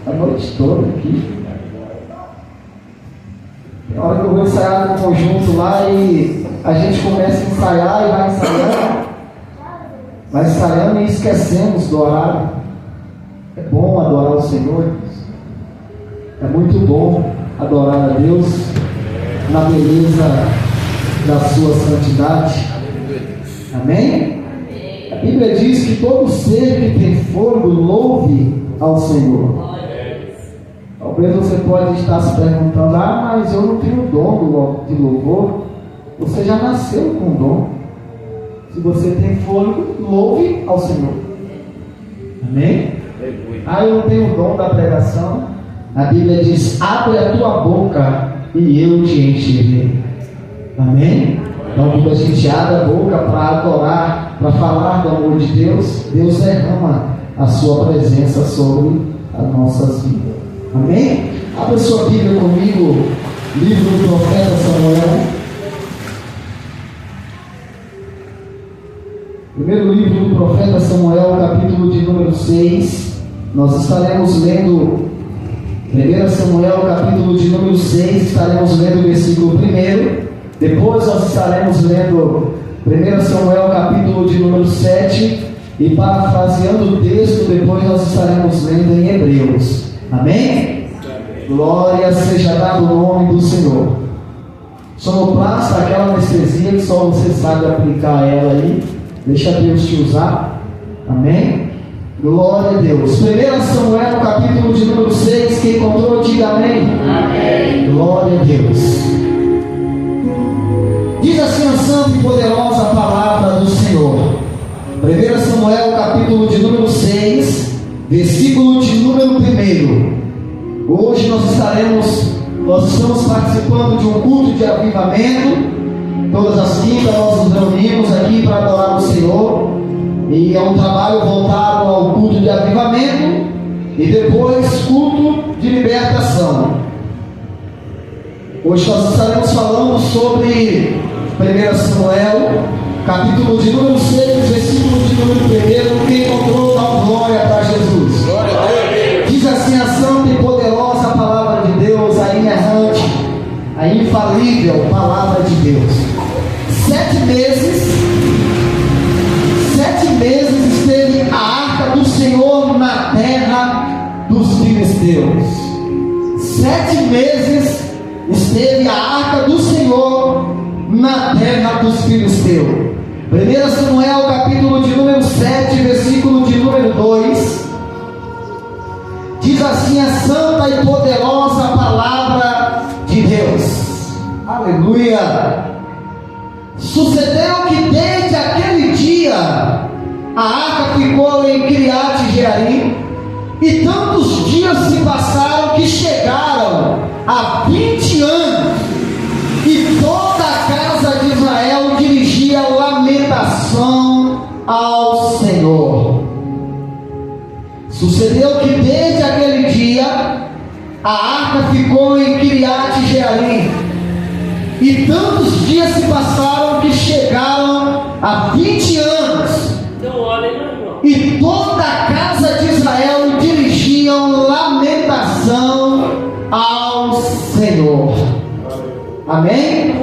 a noite toda aqui. Tem hora que eu vou ensaiar no conjunto lá e a gente começa a ensaiar e vai ensaiando e esquecemos do horário. É bom adorar o Senhor. É muito bom adorar a Deus na beleza da sua santidade. Amém? A Bíblia diz que todo ser que tem fôlego louve ao Senhor. Talvez você pode estar se perguntando: mas eu não tenho dom de louvor. Você já nasceu com dom. Se você tem fôlego, louve ao Senhor. Amém? Eu não tenho o dom da pregação. A Bíblia diz: abre a tua boca e eu te encherei. Amém? Então, quando a gente abre a boca para adorar, para falar do amor de Deus, Deus derrama a sua presença sobre as nossas vidas. Amém? Abra sua Bíblia comigo, livro do profeta Samuel. Primeiro livro do profeta Samuel, capítulo de número 6. Nós estaremos lendo 1 Samuel, capítulo de número 6, estaremos lendo o versículo 1. Depois nós estaremos lendo 1 Samuel, capítulo de número 7. E parafraseando o texto, depois nós estaremos lendo em Hebreus. Amém? Glória seja dado o nome do Senhor. Sonoplasta, aquela anestesia que só você sabe aplicar ela aí. Deixa Deus te usar. Amém? Glória a Deus. 1 Samuel, capítulo de número 6. Quem encontrou, diga amém. Amém. Glória a Deus. Diz assim a santa e poderosa palavra do Senhor. 1 Samuel, capítulo de número 6, versículo de número 1. Hoje nós estamos participando de um culto de avivamento. Todas as quintas nós nos reunimos aqui para adorar o Senhor. E é um trabalho voltado ao culto de avivamento e depois culto de libertação. Hoje nós estaremos falando sobre 1 Samuel, capítulo de número 6, versículo de número 1. Quem encontrou, dá glória para Jesus. Glória a Deus. Diz assim a santa e poderosa palavra de Deus, a inerrante, a infalível palavra de Deus. 7 meses esteve a arca do Senhor na terra dos filisteus. 7 meses esteve a arca do Senhor na terra dos filisteus. 1 Samuel, capítulo de número 7, versículo de número 2. Diz assim a santa e poderosa palavra de Deus. Aleluia. Sucedeu que desde aquele dia a arca ficou em Criate Jearim, e tantos dias se passaram que chegaram a 20 anos, e toda a casa de Israel dirigia lamentação ao Senhor. Sucedeu que desde aquele dia a arca ficou em Criate Jearim, e tantos dias se passaram que chegaram a 20 anos, e toda a casa de Israel dirigiam lamentação ao Senhor. Amém?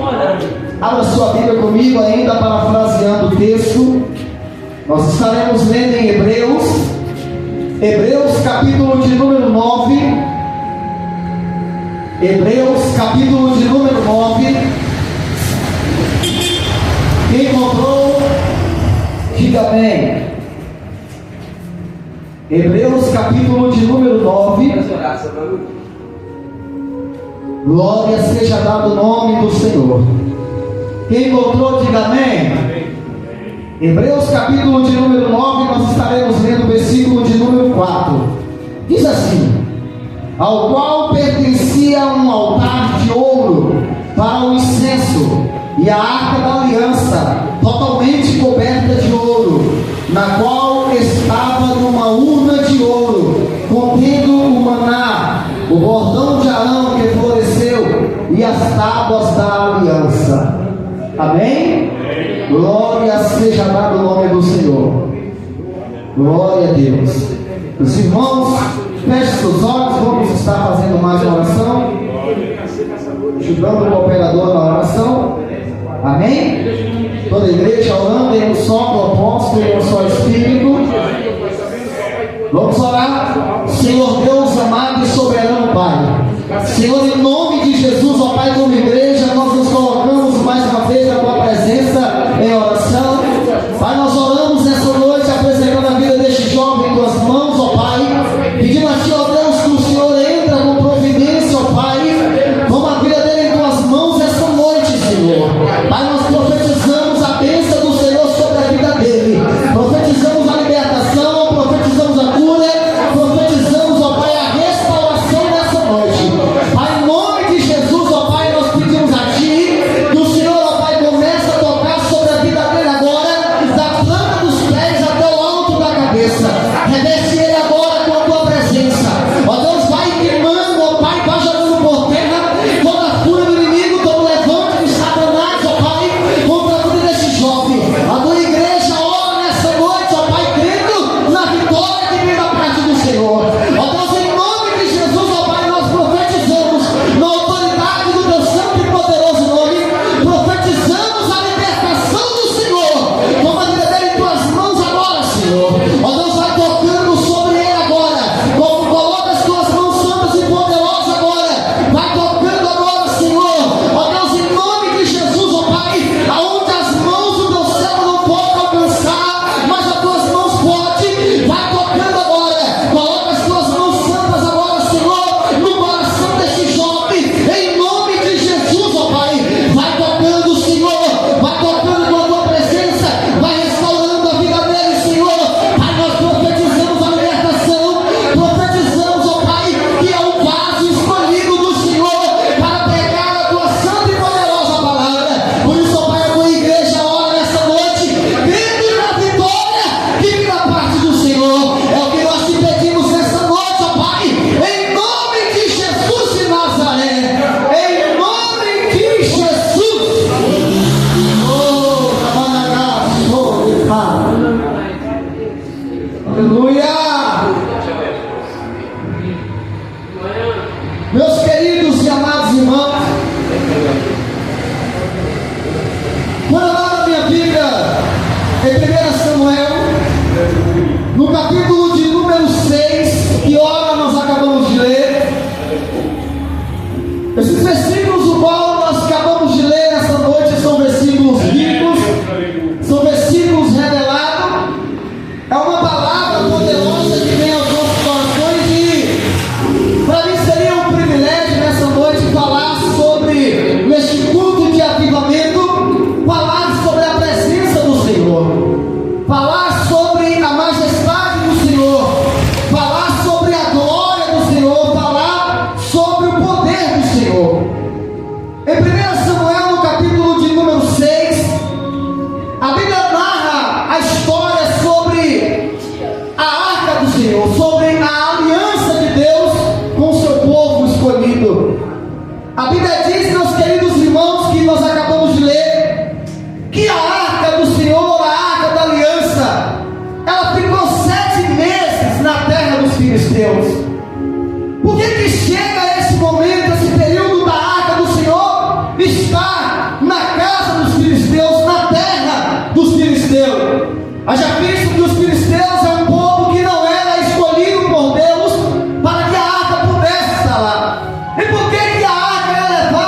Abra sua Bíblia comigo, ainda parafraseando o texto. Nós estaremos lendo em Hebreus capítulo de número 9. Hebreus capítulo de número 9. Quem encontrou, diga amém. Hebreus capítulo de número 9. Glória seja dado o nome do Senhor. Quem encontrou, diga amém. Hebreus capítulo de número 9. Nós estaremos lendo o versículo de número 4. Diz assim: ao qual pertencia um altar de ouro para o incenso, e a arca da aliança, totalmente coberta de ouro, na qual estava numa urna de ouro, contendo o maná, o bordão de Arão que floresceu, e as tábuas da aliança. Amém? Glória seja dado o nome do Senhor. Glória a Deus. Os irmãos, feche seus olhos. ajudando o cooperador na oração. Amém? Toda a igreja orando em um só propósito, em um só Espírito. Vamos orar. Senhor Deus amado e soberano Pai, Senhor, em nome de Jesus, ó Pai, como igreja, nós nos colocamos mais uma vez na Tua presença em oração. Pai, nós oramos nessa noite apresentando a vida deste jovem em Tuas mãos, ó Pai, pedindo a Ti, ó Deus, que o Senhor entra com providência, ó Pai, toma a vida dele em Tuas mãos essa noite, Senhor. Pai, nós profetizamos a bênção do Senhor sobre a vida dele, profetizamos a libertação, profetizamos a cura, profetizamos, ó Pai, a restauração nessa noite. Pai, em nome de Jesus, ó Pai, nós pedimos a Ti que o Senhor, ó Pai, comece a tocar sobre a vida dele agora, da planta dos pés até o alto da cabeça. Reveste ele agora com a Tua presença. Ó Deus, vai queimando, ó Pai, vai jogando por terra toda a cura do inimigo, todo levante de Satanás, ó Pai, contra a vida deste jovem. A Tua igreja ora nessa noite, ó Pai, crendo na vitória que vem da parte do Senhor. Ó Deus, em nome de Jesus, ó Pai, nós profetizamos na autoridade do Teu santo e poderoso nome, profetizamos a libertação do Senhor. Toma a vida dele em Tuas mãos agora, Senhor. Ó Deus, vai tocando sobre ele agora. Coloca as Tuas mãos santas e poderosas agora. Vai tocando agora, Senhor. Ó Deus, em nome de Jesus, ó Pai, aonde as mãos do Teu céu não podem alcançar, mas as Tuas mãos podem. Vai tocando agora. Coloca as Tuas mãos santas agora, Senhor, no coração deste jovem. Em nome de Jesus, ó Pai. Vai tocando, Senhor. Vai tocando com a Tua presença. Vai restaurando a vida dele, Senhor. Pai, nós profetizamos a libertação. Profetizamos, ó Pai, que é o vaso escolhido do Senhor para pegar a Tua santa e poderosa palavra. Por isso, ó Pai, a Tua igreja ora nessa noite, crendo na vitória que vem da parte do Senhor. É o que nós te pedimos nessa noite, ó Pai, em nome de Jesus de Nazaré. Em nome de Jesus. Oh, Ramanagá, oh, aleluia. Meus queridos e amados irmãos, quando eu abro a minha Bíblia em 1 Samuel, no capítulo de número 6, que hora nós acabamos de ler, esses versículos o qual nós acabamos de ler nessa noite são versículos ricos, são versículos revelados. É uma palavra poderosa que vem aos nossos corações e para mim seria um privilégio nessa noite falar sobre, neste culto de avivamento, falar sobre a presença do Senhor, falar sobre a majestade do Senhor, falar sobre a glória do Senhor, falar sobre o poder do Senhor. Em 1 Samuel, no capítulo de número 6, a Bíblia narra a história sobre a arca do Senhor, sobre a aliança de Deus com o seu povo escolhido. A Bíblia diz, meus queridos irmãos, que nós acabamos de ler, que a arca do Senhor, a arca da aliança, ela ficou 7 meses na terra dos filisteus. Por que chega esse momento, esse período da arca do Senhor está na casa dos filisteus, na terra dos filisteus? Haja visto que os filisteus é um povo que não era escolhido por Deus para que a arca pudesse estar lá. E por que a arca é levada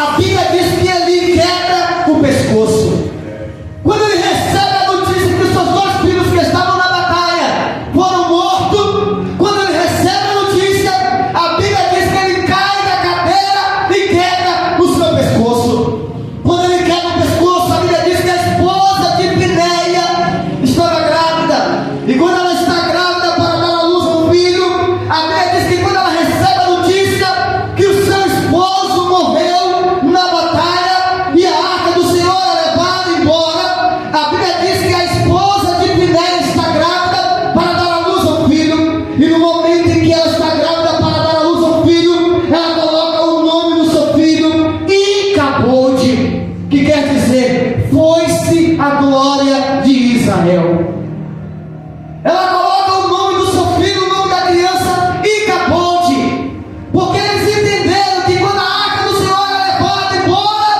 a Bíblia diz que ele quebra o pescoço. Quando ele recebe a notícia que os seus dois filhos que estavam na batalha foram mortos, quando ele recebe a notícia, a Bíblia diz que ele cai da cadeira e quebra o seu pescoço. Quando ele quebra o pescoço, a Bíblia diz que a esposa de Pineia estava grávida. E quando ela está grávida para dar à luz a um filho, a Bíblia diz que quando ela recebe a notícia que o seu esposo morreu na batalha e a arca do Senhor é levada embora, a Bíblia diz que a esposa de Pineia está grávida para dar à luz a um filho. E no momento em que ela está grávida para dar à luz a um filho, ela coloca o nome do seu filho Icabode, que quer dizer, foi-se a glória de Israel. Ela coloca o nome do seu filho, o nome da criança, Icabode, porque eles entenderam que quando a arca do Senhor é levada embora,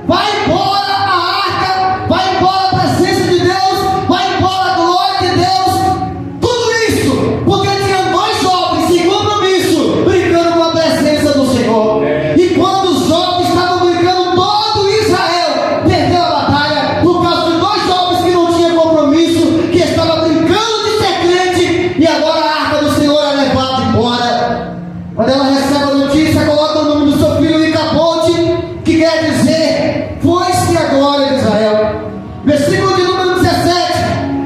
vai embora a arca, vai embora a presença de Deus, vai embora a glória de Deus, tudo isso, porque tinha dois jovens sem compromisso, brincando com a presença do Senhor. E quando os jovens estavam brincando, todo Israel perdeu a batalha, por causa de dois jovens que não tinham compromisso, que estavam brincando de ser crente, e agora a arca do Senhor é levada embora. Quando ela recebe a notícia, coloca o nome do seu filho Icabode, que quer dizer, foi-se a glória de Israel. Versículo de número 17.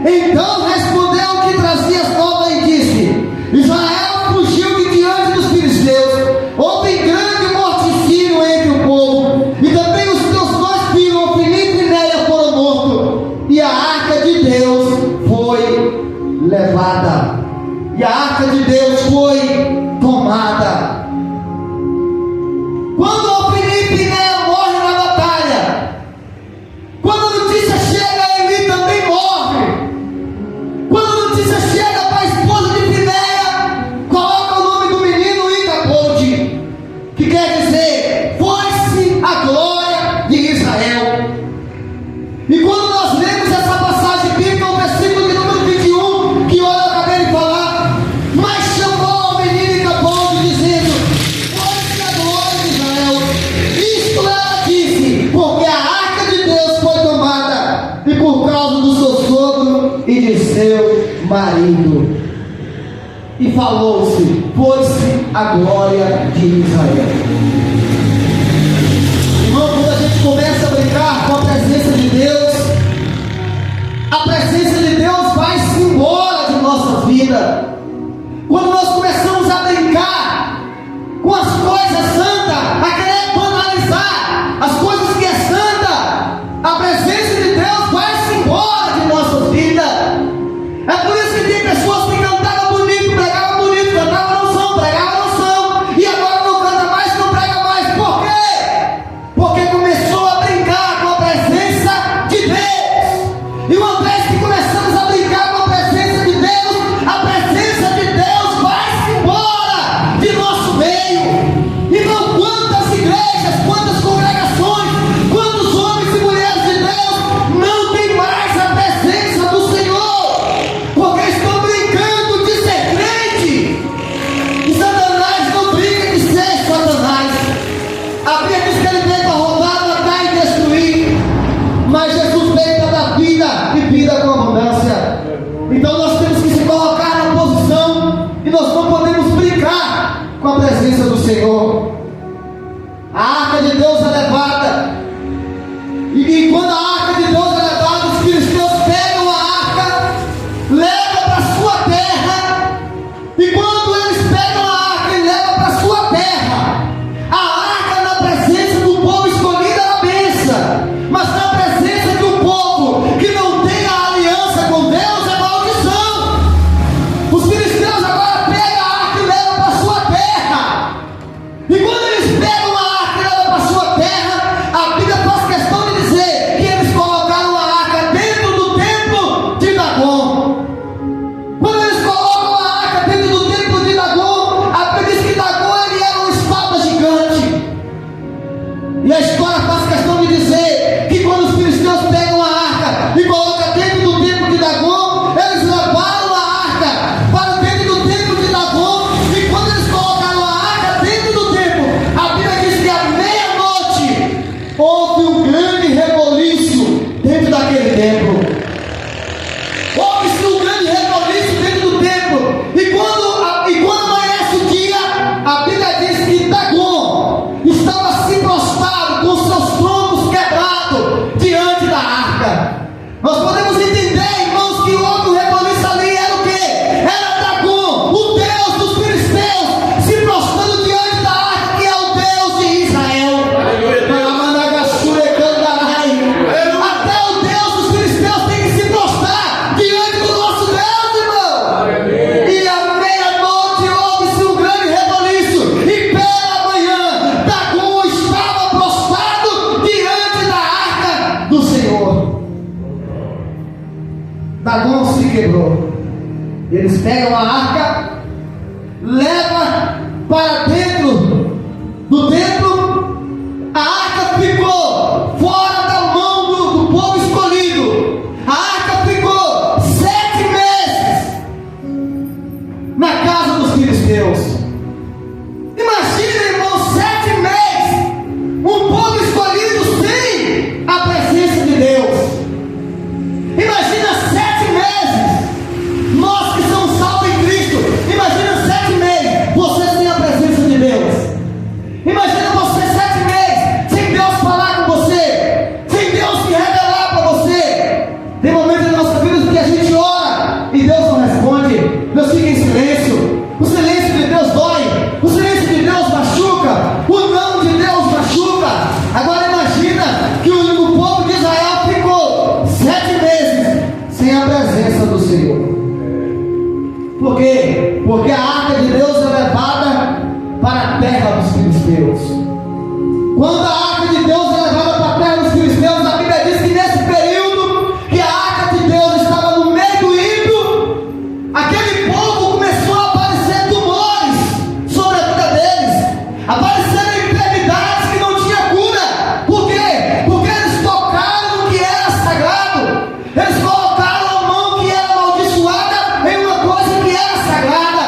Então respondeu o que trazia as novas e disse: Israel fugiu de diante dos filisteus, houve grande morticínio entre o povo, e também os teus dois filhos, Ofni e Finéia, foram mortos, e a arca de Deus foi levada. E a arca de Deus foi tomada. Quando Ofni e Finéia morrem na batalha, quando a notícia chega, Eli também morre. Quando a notícia chega para a esposa de Finéia, coloca o nome do menino Icabode, que quer dizer, foi-se a glória de Israel. E quando nós lemos essa passagem bíblica, o versículo de número 21, que olha eu acabei de falar, mas chamou o menino Icabode, dizendo: foi-se a glória de Israel. Isto ela disse, porque a arca de Deus foi tomada, e por causa do seu sogro e de seu marido. E falou-se, foi-se a glória de Israel. Irmão, quando a gente começa a brincar com a presença de Deus, a presença de Deus vai-se embora de nossa vida. Quando nós começamos a brincar com as coisas santas, a querer banalizar as coisas que é santa, a presença de Deus vai-se embora de nossa vida. É por isso que tem pessoas que cantavam bonito, pregavam bonito, cantavam unção, pregavam unção, e agora não canta mais, não prega mais. Por quê? Porque começou a brincar com a presença de Deus. E uma vez que começamos a brincar com a presença de Deus, a presença de Deus vai-se embora de nosso meio. Então, quantas igrejas, quantas congregações, quantos homens e mulheres de Deus não tem mais a presença do Senhor, porque estão brincando de ser crente. E Satanás não brinca de ser Satanás. A Bíblia diz que ele veio para roubar, matar e destruir, mas Jesus veio para dar vida e vida com abundância. Então nós temos que se colocar na posição, e nós não podemos brincar com a presença do Senhor. A arca de Deus é levada, e quando a arca de Deus é levada, os filisteus pegam a arca, levam para a sua terra, e quando eles pegam a arca e levam para a sua terra, a arca na presença do povo escolhido é a bênção, mas na presença de um povo que não tem a aliança com Deus é maldição. Os filisteus agora pegam a arca e levam para a sua terra, quebrou. Eles pegam a arca, levam para dentro do templo. A arca ficou fora da mão do povo escolhido. A arca ficou 7 meses na casa dos filisteus. Imagina, irmão, 7 meses, um povo escolhido sem a presença de Deus. Imagina 7 meses, nós que somos salvos em Cristo. Imagina 7 meses, você sem a presença de Deus. Imagina você 7 meses, sem Deus falar com você, sem Deus se revelar para você. Tem momentos em nossa vida que a gente ora e Deus não responde. Deus fica em silêncio. O silêncio de Deus dói, o silêncio de Deus machuca, o não de Deus machuca. Agora imagina que o povo de Israel ficou 7 meses sem a presença do Senhor. Por quê? Porque a arca de Deus é levada para a terra dos filisteus. Quando a arca de Deus é levada para a terra dos filisteus, a Bíblia diz que nesse período que a arca de Deus estava no meio do ímpio, aquele povo começou a aparecer tumores sobre a vida deles, apareceram enfermidades que não tinha cura. Por quê? Porque eles tocaram no que era sagrado, eles colocaram a mão que era amaldiçoada em uma coisa que era sagrada.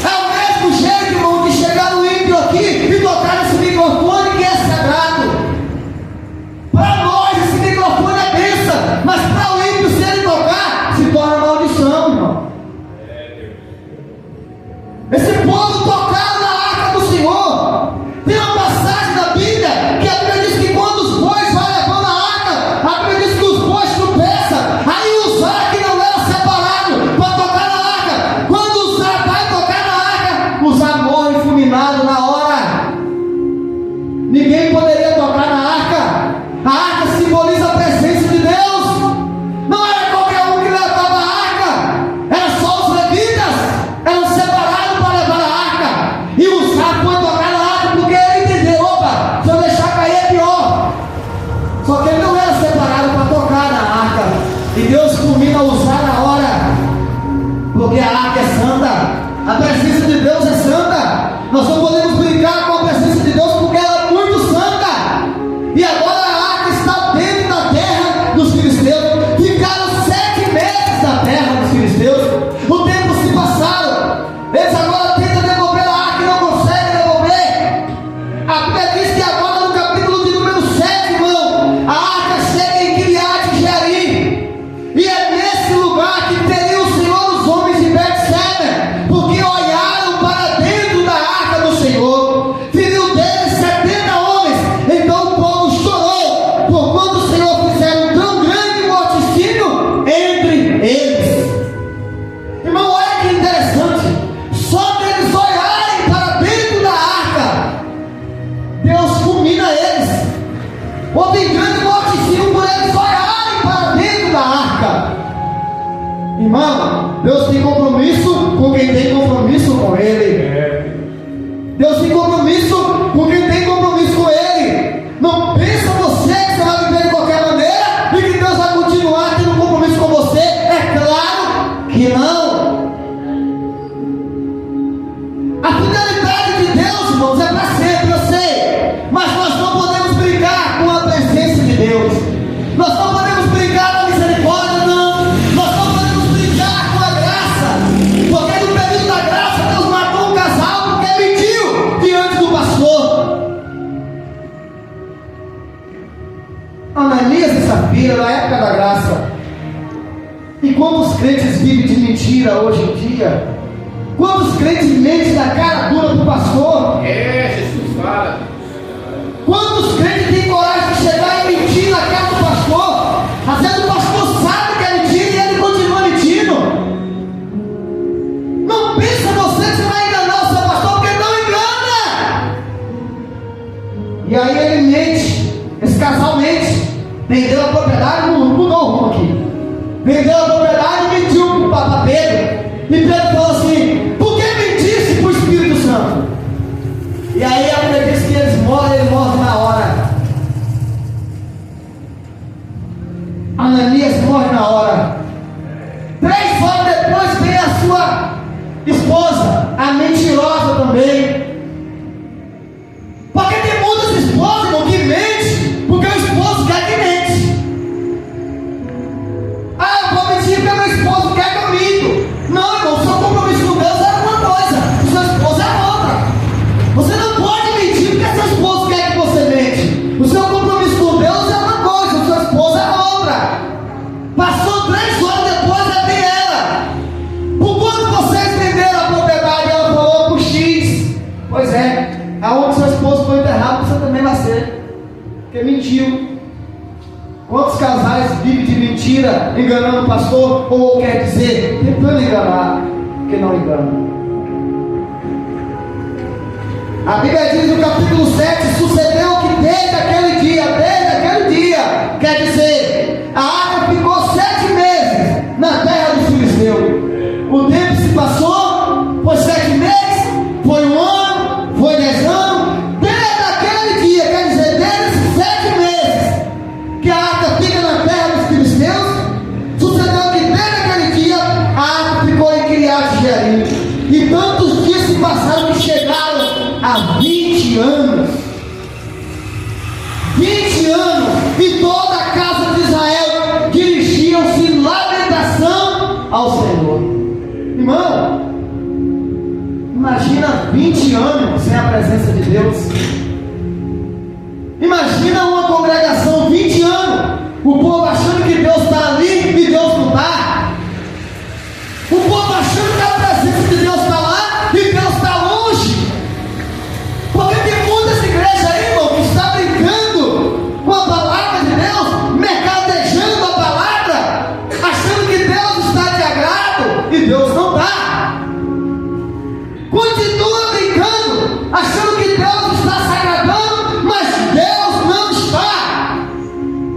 É o mesmo jeito, irmão, de chegar no ímpio aqui e tocar nesse microfone que é sagrado. Para nós esse microfone é bênção, mas para o ímpio, se ele tocar, se torna maldição, irmão. Esse povo tocaram na arca do Senhor. Tem uma passagem da Bíblia que a Bíblia diz que quando os bois vão levando a arca, a Bíblia diz que os bois tropeçam. Aí o Zá, que não era separado para tocar na arca, quando o Zá vai tocar na arca, o Zá morre fulminado na hora. Ninguém poderia tocar na arca. A arca simboliza a presença de Deus. Não era qualquer um que levava a arca, era só os levitas, eram separados para levar a arca. E o Zá foi tocar na arca porque ele entendeu: opa, se eu deixar cair é pior. Só que ele não era separado para tocar na arca. E Deus combina usar na hora, porque a arca é santa, a presença de Deus é santa. Nós não podemos brincar com a presença de Deus porque ela é muito santa. E agora a arca está dentro da terra dos filisteus. Ficaram 7 meses na terra dos filisteus. O tempo se passaram. Eles agora tentam devolver a arca e não conseguem devolver. A Bíblia diz que agora no capítulo de número 7, irmão, a arca chega em Kiriat Jearim. E é nesse lugar que feriu o Senhor os homens de Bet-Semes, porque olharam para dentro da arca do Senhor. Feriu deles 70 homens. Então o povo chorou, porquanto o Senhor fizeram um tão grande morticínio entre eles. Irmão, olha que interessante. Só deles olharem para dentro da arca, Deus fulmina eles. Houve grande morticínio por eles olharem para dentro da arca. Irmão, Deus tem compromisso com quem tem compromisso com Ele. Deus tem compromisso com quem tem compromisso com Ele. Não pensa você que você vai viver de qualquer maneira e que Deus vai continuar tendo compromisso com você. É claro que não. A fidelidade de Deus, irmãos, é para sempre, eu sei. Mas nós não podemos brincar com a presença de Deus. Nós não podemos brincar com a misericórdia, não. Nós não podemos brincar com a graça. Porque no período da graça, Deus matou um casal porque mentiu diante do pastor. Ananias e Safira, na época da graça. E quantos crentes vivem de mentira hoje em dia? Quantos crentes mentem da cara dura para o pastor? Jesus fala. Quantos crentes têm coragem de chegar e mentir na cara do pastor? Às vezes o pastor sabe que é mentira e ele continua mentindo. Não pensa você que você vai enganar o seu pastor, porque não engana. E aí ele mente, esse casal mente. Vendeu a propriedade, mudou o rumo aqui. Vendeu a propriedade e mentiu para Pedro. E Pedro falou assim: por que mentisse para o Espírito Santo? E aí a Bíblia diz que ele morre na hora. Ananias morre na hora. porque mentiu. Quantos casais vivem de mentira, enganando o pastor, ou quer dizer, tentando enganar, que não engana? A Bíblia diz no capítulo 7, sucedeu que desde aquele dia, quer dizer, a arca ficou 7 meses na terra dos filisteus. O tempo se passou, foi 7 meses, foi 1 ano, foi 10 anos, desde aquele dia, quer dizer, desde esses 7 meses, que a arca fica na terra dos filisteus, sucedeu que desde aquele dia, a arca ficou em Kiriat Jearim. E tantos dias se passaram que chegaram a 20 anos. 20 anos, e toda a casa de Israel dirigiam-se em lamentação ao Senhor. Irmão, imagina 20 anos sem a presença de Deus. Imagina uma congregação 20 anos, o povo achando que Deus está ali e Deus não está. O povo achando que a presença de Deus está lá e Deus está longe. Porque tem muitas igrejas aí, irmão, que está brincando com a palavra de Deus, mercadejando a palavra, achando que Deus está de agrado e Deus não está. Continua brincando, achando que Deus está se agradando, mas Deus não está.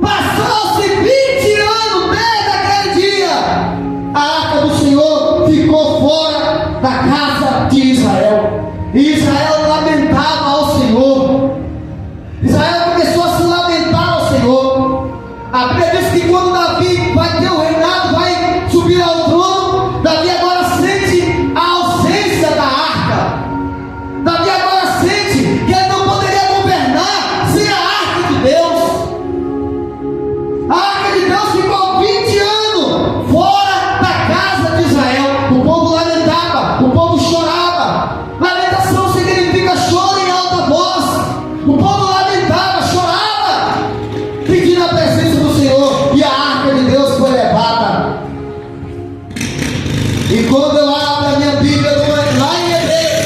Passou-se 20 anos desde aquele dia, a arca do Senhor ficou fora da casa de Israel. E Israel lamentava ao Senhor. Israel começou a se lamentar ao Senhor. A Bíblia diz que quando Davi vai ter o reinado, vai subir ao trono, Davi agora sente a ausência da arca. Davi agora sente que ele não poderia governar sem a arca de Deus. A arca de Deus ficou 20 anos fora da casa de Israel. O povo lamentava, o povo chorava. Lamentação significa choro em alta voz. O povo lamentava, chorava, pedindo a presença do Senhor, e a arca de Deus foi levada. E quando eu abro a minha Bíblia lá em Hebreus,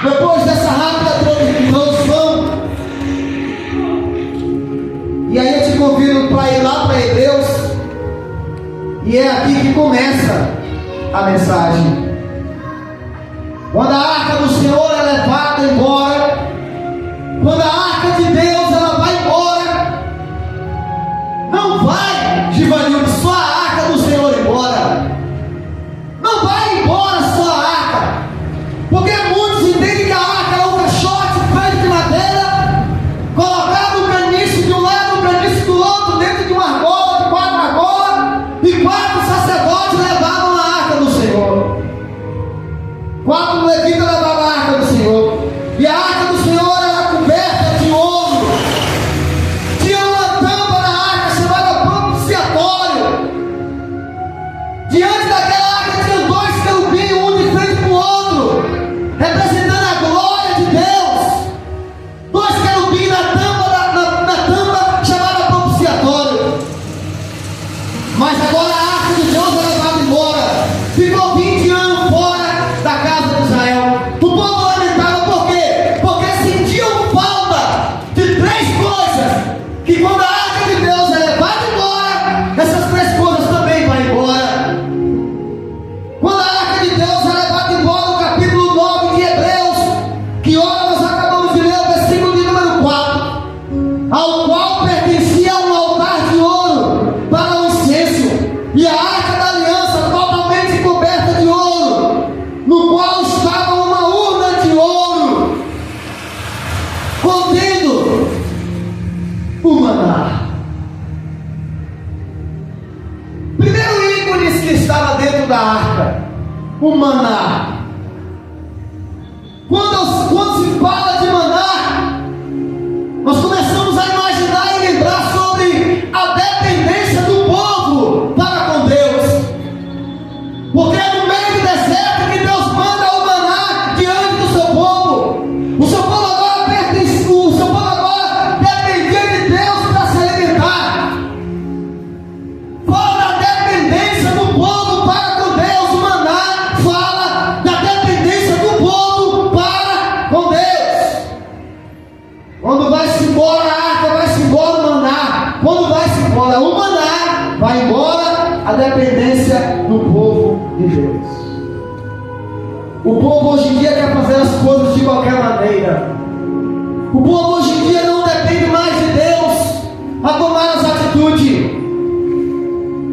depois dessa rápida introdução, e aí eu te convido para ir lá para Hebreus, e é aqui que começa a mensagem. Quando a arca do Senhor é levada embora, quando a arca de Deus ela vai embora, não vai, Givanildo, só a arca do Senhor embora. Não vai embora só a arca, porque muitos entendem que a arca é um caixote feito de madeira, colocado no caniço de um lado, no caniço do outro, dentro de uma argola, de 4 argolas, e 4 sacerdotes levavam a arca do Senhor. 4 levitas levavam a arca do Senhor, e a arca do Senhor era coberta de ouro. Tinha uma tampa na arca chamada propiciatório. Diante daquela arca tinha 2 querubins, um de frente para o outro, representando a glória de Deus. 2 querubins na tampa chamada propiciatório. Mas agora a arca de Deus é levada embora. Ficou 20 anos fora da casa de Israel. O povo lamentava por quê? Porque sentiam falta de 3 coisas, que quando a arca de Deus é levada embora, essas 3 coisas também vão embora. Quando a arca de Deus é levada embora, no capítulo 9 de Hebreus, que ora nós acabamos de ler o versículo de número 4, ao qual pertencia um altar de ouro para o incenso, e a arca da aliança totalmente coberta de ouro, no qual estava uma urna de ouro, contendo o maná. Primeiro ícone que estava dentro da arca, o maná. Quando se fala de maná, nós começamos a imaginar e lembrar sobre a dependência do povo para com Deus. Porque é no meio do deserto que Deus manda o maná diante do seu povo. O seu povo agora dependia de Deus para se alimentar. Fala da dependência do povo para com Deus. O maná fala hoje em dia quer fazer as coisas de qualquer maneira. O povo hoje em dia não depende mais de Deus a tomar as atitudes.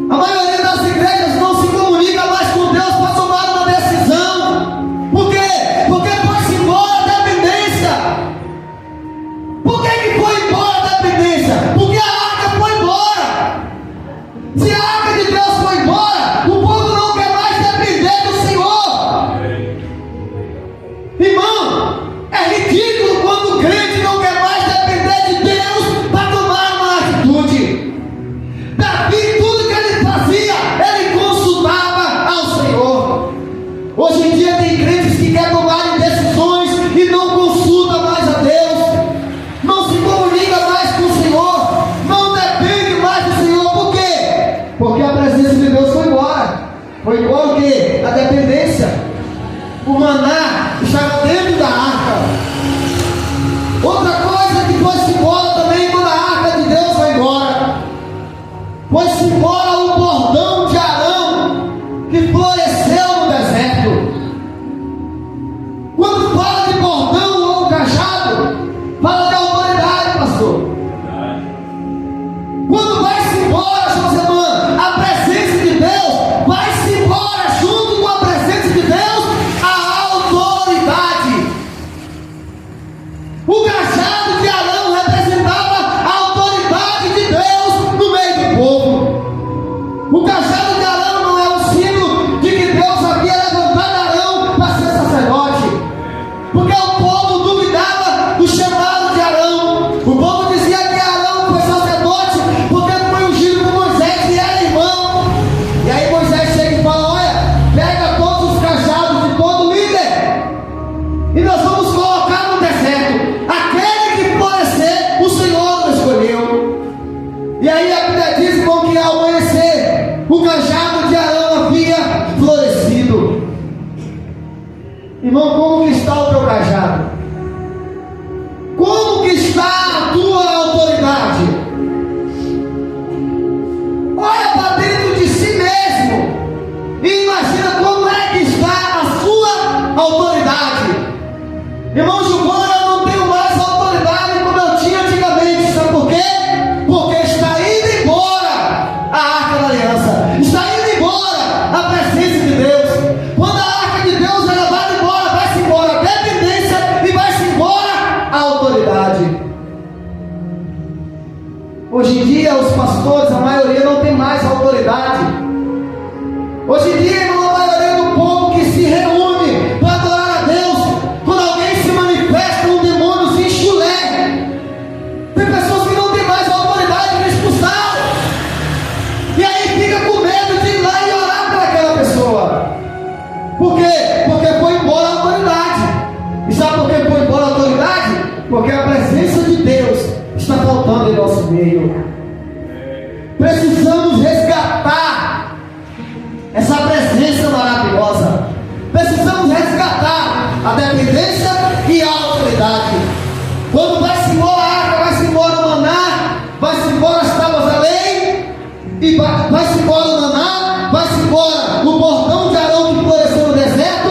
A maioria das igrejas não se comunica mais com Deus para tomar uma decisão. Por quê? Porque foi-se embora a dependência. Por que foi embora a dependência? Porque a arca foi embora. Se a arca de Deus foi embora, o povo não quer mais depender do Senhor. Irmão, é ridículo quando o crente não quer mais depender de Deus para tomar uma atitude. Davi, tudo que ele fazia, ele consultava ao Senhor. Hoje em dia tem crentes que querem tomar decisões e não consultam mais a Deus, não se comunica mais com o Senhor, não depende mais do Senhor. Por quê? Porque a presença de Deus foi embora. Foi embora o quê? A dependência. O maná estava dentro da arca. Outra coisa que foi-se embora também quando a arca de Deus foi embora, foi-se embora o bordão de Arão que floresceu no deserto. Quando fala de bordão ou cajado, fala de autoridade, pastor. Quando vai-se embora, Josemã, a presença de Deus, vai-se embora junto com a presença de Deus, a autoridade. O cajado de Arão representava a autoridade de Deus no meio do povo. O cajado de Arão não é o símbolo de que Deus havia levantado Arão para ser sacerdote, porque o povo duvidava do chamado de Arão. O povo dizia que Arão foi sacerdote porque foi ungido por Moisés e era irmão. E aí Moisés chega e fala: olha, pega todos os cajados de todo líder e nós vamos colocar no deserto. Aquele que florescer, o Senhor nos escolheu. E aí a Bíblia diz, irmão, que ao amanhecer o cajado de Arão havia florescido. Irmão, como que está o teu cajado? Como que está a tua autoridade? Olha para dentro de si mesmo e imagina como é que está a sua autoridade. Irmão Giovanni, eu não tenho mais autoridade como eu tinha antigamente. Sabe por quê? Porque está indo embora a arca da aliança, está indo embora a presença de Deus. Quando a arca de Deus é levada embora, vai-se embora a dependência e vai-se embora a autoridade. Hoje em dia os pastores, a maioria não tem mais autoridade. Hoje em dia, irmão, a maioria do povo que se reúne para adorar a Deus, quando alguém se manifesta, um demônio se enxulé. Tem pessoas que não têm mais autoridade para expulsar, e aí fica com medo de ir lá e orar para aquela pessoa. Por quê? Porque foi embora a autoridade. E sabe por que foi embora a autoridade? Porque a presença de Deus está faltando em nosso meio. Precisamos resgatar essa presença maravilhosa. Precisamos resgatar a dependência e a autoridade. Quando vai-se embora a arca, vai-se embora o maná, vai-se embora as tábuas da lei, e vai-se embora o maná, vai-se embora o bordão de Arão que floresceu no deserto,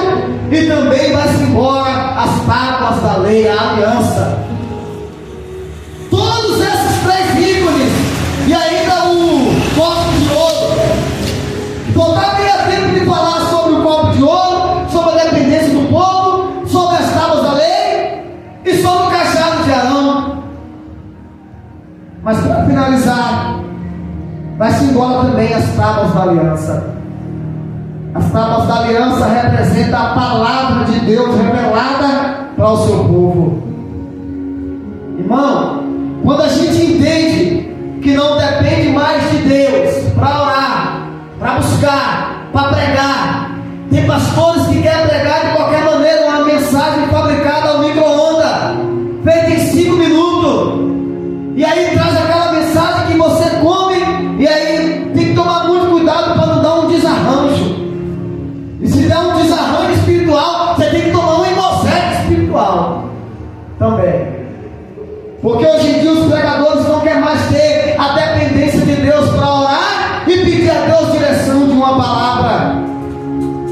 e também vai-se embora as tábuas da lei, a aliança. Todos esses três ícones, e ainda o copo de ouro. Não está nem tempo de falar sobre o copo de ouro, sobre a dependência do povo, sobre as tábuas da lei e sobre o cajado de Arão. Mas para finalizar, vai-se embora também as tábuas da aliança. As tábuas da aliança representam a palavra de Deus revelada para o seu povo. Irmão, quando a gente entende que não depende mais de Deus para orar, para buscar, para pregar. Tem pastores que querem pregar de qualquer maneira uma mensagem fabricada ao micro-ondas, feita em 5 minutos, e aí traz aquela mensagem que você come, e aí tem que tomar muito cuidado para não dar um desarranjo. E se der um desarranjo espiritual, você tem que tomar um imoseque espiritual também. Porque hoje em dia os pregadores não querem mais ter a dependência de Deus para orar e pedir a Deus direção de uma palavra.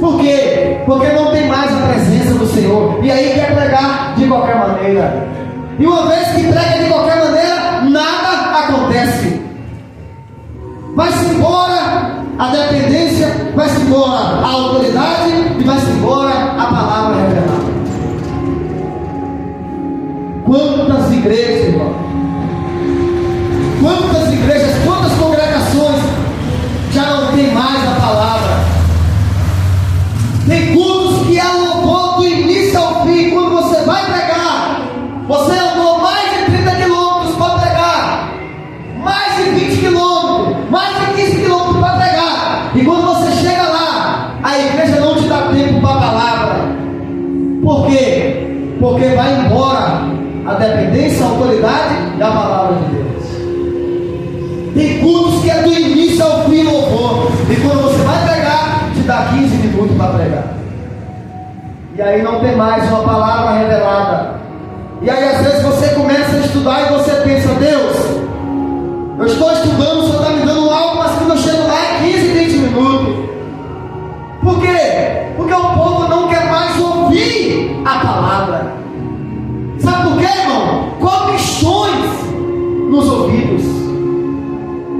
Por quê? Porque não tem mais a presença do Senhor, e aí quer pregar de qualquer maneira. E uma vez que prega de qualquer maneira, nada acontece. Vai-se embora a dependência, vai-se embora a autoridade e vai-se embora a palavra revelada. Quantas igrejas, irmão? Quantas igrejas, quantas congregações já não tem mais a palavra? Tem cultos que é louvor do início ao fim. Quando você vai pregar, você andou mais de 30 quilômetros para pregar, mais de 20 quilômetros, mais de 15 quilômetros para pregar, e quando você chega lá, a igreja não te dá tempo para a palavra. Por quê? Porque vai embora a dependência, a autoridade da palavra de Deus. Tem cultos que é do início ao fim louvor, e quando você vai pregar, te dá 15 minutos para pregar, e aí não tem mais uma palavra revelada. E aí às vezes você começa a estudar e você pensa: Deus, eu estou estudando, o Senhor está me dando algo, mas quando eu chego lá é 15, 20 minutos. Por quê? Porque o povo não quer mais ouvir a palavra. Sabe por quê, irmão? Comichões nos ouvidos.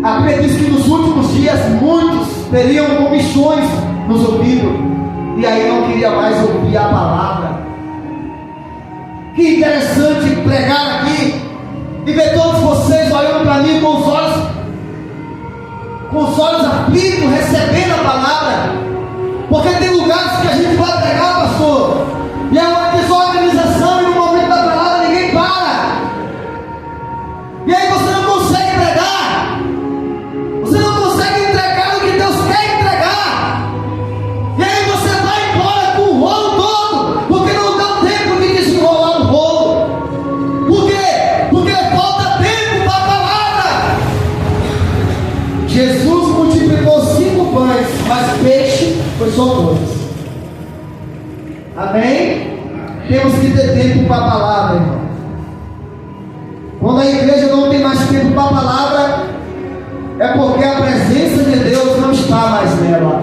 A Bíblia diz que nos últimos dias muitos teriam comichões nos ouvidos, e aí não queria mais ouvir a palavra. Que interessante pregar aqui e ver todos vocês olhando para mim com os olhos aflitos, recebendo a palavra. Porque tem lugares que a gente vai pregar, pastor, e é uma desorganização, e no momento da palavra ninguém para, e aí você não consegue pregar, você não consegue entregar o que Deus quer entregar, e aí você vai embora com o rolo todo, porque não dá tempo de desenrolar o rolo. Por quê? Porque falta tempo para a palavra. Jesus multiplicou 5 pães, mas peixe foi só 2. Amém? Temos que ter tempo para a palavra, irmão. Quando a igreja não tem mais tempo para a palavra, é porque a presença de Deus não está mais nela.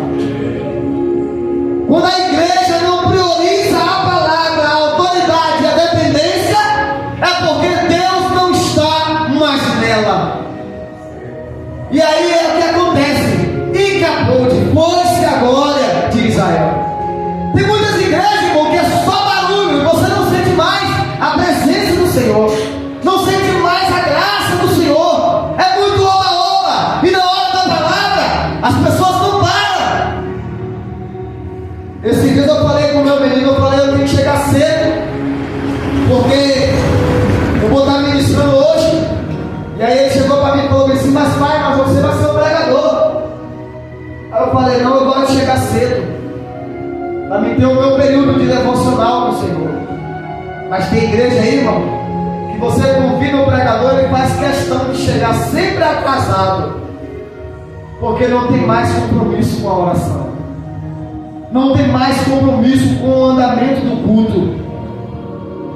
Quando a igreja não prioriza a palavra, a autoridade e a dependência, é porque Deus não está mais nela. E aí é o que acontece. E acabou depois-se a glória de Israel. Tem muitas igrejas, irmão, que é só barulho, você não sente mais a presença do Senhor, não sente mais a graça do Senhor. É muito oba-oba, e na hora da palavra as pessoas não param. Esses dias eu falei com o meu menino, eu tenho que chegar cedo, porque eu vou estar ministrando hoje. E aí ele chegou para mim e falou assim: mas pai, mas você vai ser o pregador. Aí eu falei: não, eu gosto de chegar cedo, para mim ter o meu período de devocional com o Senhor. Mas tem igreja aí, irmão, que você convida o pregador, ele faz questão de chegar sempre atrasado, porque não tem mais compromisso com a oração, não tem mais compromisso com o andamento do culto.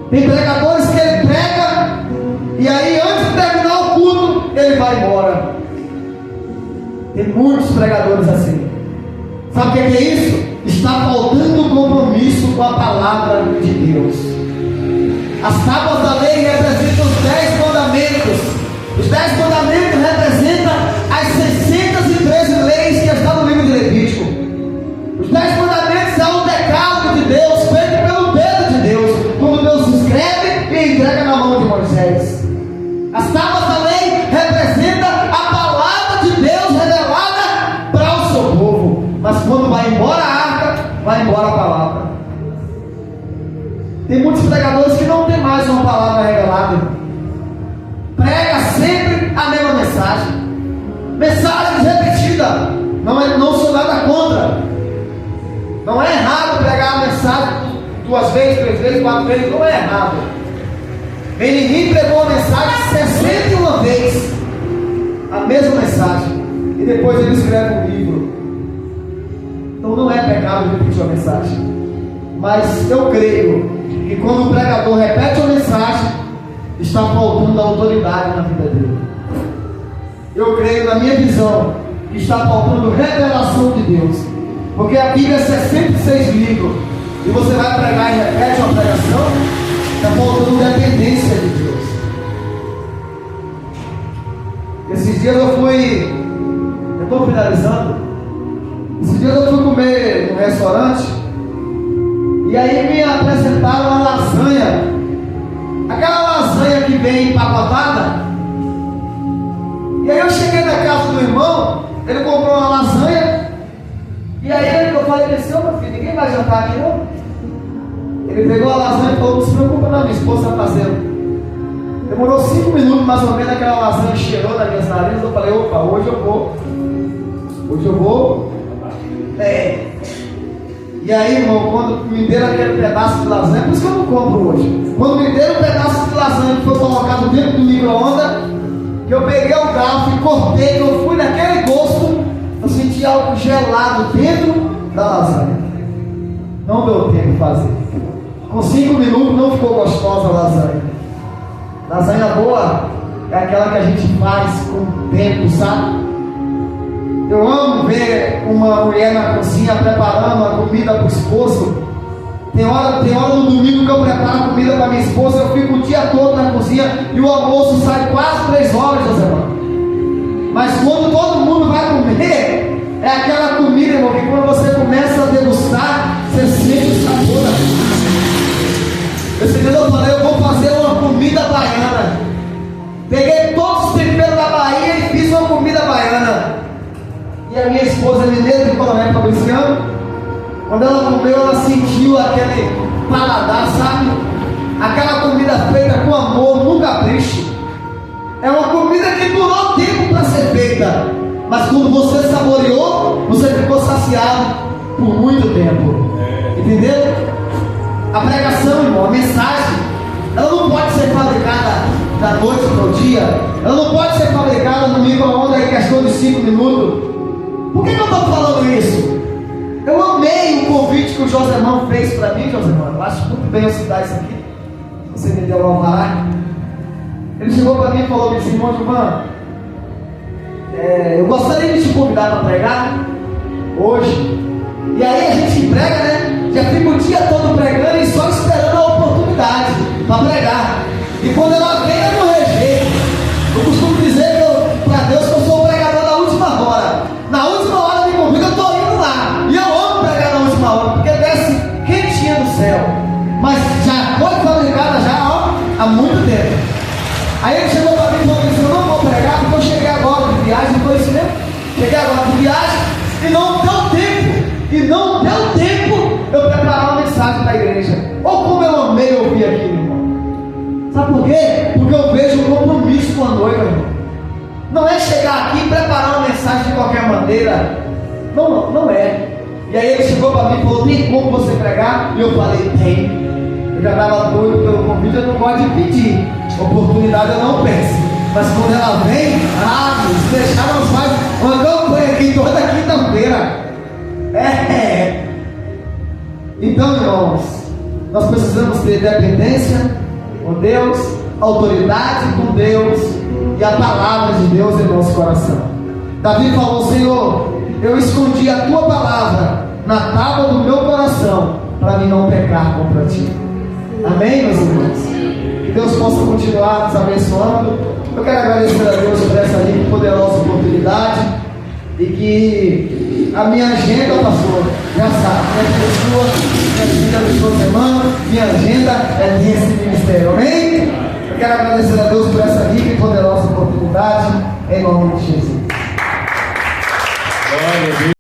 Tem pregadores que ele prega, e aí antes de terminar o culto, ele vai embora. Tem muitos pregadores assim. Sabe o que é isso? Está faltando compromisso com a palavra de Deus. As tábuas da lei representam os 10 mandamentos. Os 10 mandamentos representam as 613 leis que estão no livro de Levítico. Os 10 mandamentos é o decálogo de Deus, feito pelo dedo de Deus, quando Deus escreve e entrega na mão de Moisés. As tábuas da lei representam a palavra de Deus revelada para o seu povo. Mas quando vai embora a arca, vai embora a palavra. Tem muitos pregadores que não tem mais uma palavra revelada. Prega sempre a mesma mensagem. Mensagem repetida. Não sou nada contra. Não é errado pregar a mensagem 2 vezes, 3 vezes, 4 vezes. Não é errado. Ninguém pregou a mensagem 61 vezes, a mesma mensagem, e depois ele escreve um livro. Então não é pecado repetir a mensagem. Mas eu creio que quando o pregador repete a mensagem, está faltando autoridade na vida dele. Eu creio, na minha visão, que está faltando revelação de Deus. Porque a Bíblia é 66 livros. e você vai pregar e repete uma pregação, está faltando dependência de Deus. Esses dias eu estou finalizando, esses dias eu fui comer no restaurante, e aí me apresentaram uma lasanha, aquela lasanha que vem empacotada. E aí eu cheguei na casa do irmão, ele comprou uma lasanha, e aí eu falei assim: ô meu filho, ninguém vai jantar aqui não? Ele pegou a lasanha e falou: não se preocupa não, minha esposa está fazendo. Demorou 5 minutos mais ou menos, aquela lasanha cheirou nas minhas narinas. Eu falei: opa, hoje eu vou. E aí, irmão, quando me deram aquele pedaço de lasanha, por isso que eu não compro hoje. Quando me deram um pedaço de lasanha que foi colocado dentro do micro-ondas, que eu peguei o garfo e cortei, que eu fui naquele gosto, eu senti algo gelado dentro da lasanha. Não deu tempo de fazer. Com 5 minutos não ficou gostosa a lasanha. Lasanha boa é aquela que a gente faz com tempo, sabe? Eu amo ver uma mulher na cozinha preparando a comida para o esposo. Tem hora no domingo que eu preparo a comida para minha esposa, eu fico o dia todo na cozinha e o almoço sai quase 3 horas, José Mano. Mas quando todo mundo vai comer, é aquela comida, irmão, que quando você começa a degustar, você sente o sabor da comida. Esse dia eu falei: eu vou fazer uma comida baiana. Peguei todos os temperos da Bahia e fiz uma comida baiana. E a minha esposa, mineira de Coronel Fabriciano, quando ela comeu, ela sentiu aquele paladar, sabe? Aquela comida feita com amor, no capricho. É uma comida que durou tempo para ser feita, mas quando você saboreou, você ficou saciado por muito tempo. Entendeu? A pregação, irmão, a mensagem, ela não pode ser fabricada da noite para o dia. Ela não pode ser fabricada no micro-ondas em questão de 5 minutos. Por que eu estou falando isso? Eu amei o convite que o Josemão fez para mim, Josemão. Eu acho muito bem eu citar isso aqui. Você me deu o alvará. Ele chegou para mim e falou assim: irmão Gilvan, eu gostaria de te convidar para pregar hoje. E aí a gente prega, né? Já fica o dia todo pregando e só esperando a oportunidade para pregar. E quando ela vem, eu não rejeito. Eu costumo dizer para Deus que eu sou o pregador da última hora. Na última hora me convida, eu estou indo lá. E eu amo pregar na última hora, porque desce quentinha do céu. Mas já foi fabricada há muito tempo. Aí ele chegou para mim e falou assim: eu não vou pregar porque eu cheguei agora de viagem. Não foi isso mesmo? Cheguei agora de viagem e não deu tempo eu preparar uma mensagem para a igreja. Ou como eu amei ouvir aquilo, irmão. Sabe por quê? Porque eu vejo um compromisso com a noiva, irmão. Não é chegar aqui e preparar uma mensagem de qualquer maneira. Não é. E aí ele chegou para mim e falou: tem como você pregar? E eu falei: tem. Eu já estava doido pelo convite, eu não gosto de pedir. Oportunidade eu não peço. Mas quando ela vem, se deixar nós faz uma campanha aqui toda quinta-feira. Então, irmãos, nós precisamos ter dependência com Deus, autoridade com Deus e a palavra de Deus em nosso coração. Davi falou: Senhor, eu escondi a tua palavra na tábua do meu coração para mim não pecar contra ti. Amém, meus irmãos? Que Deus possa continuar nos abençoando. Eu quero agradecer a Deus por essa linda e poderosa oportunidade. E que a minha agenda, pastor, já sabe, minha vida do sua semana, minha agenda é desse ministério. Amém? Eu quero agradecer a Deus por essa rica e poderosa oportunidade, em nome de Jesus.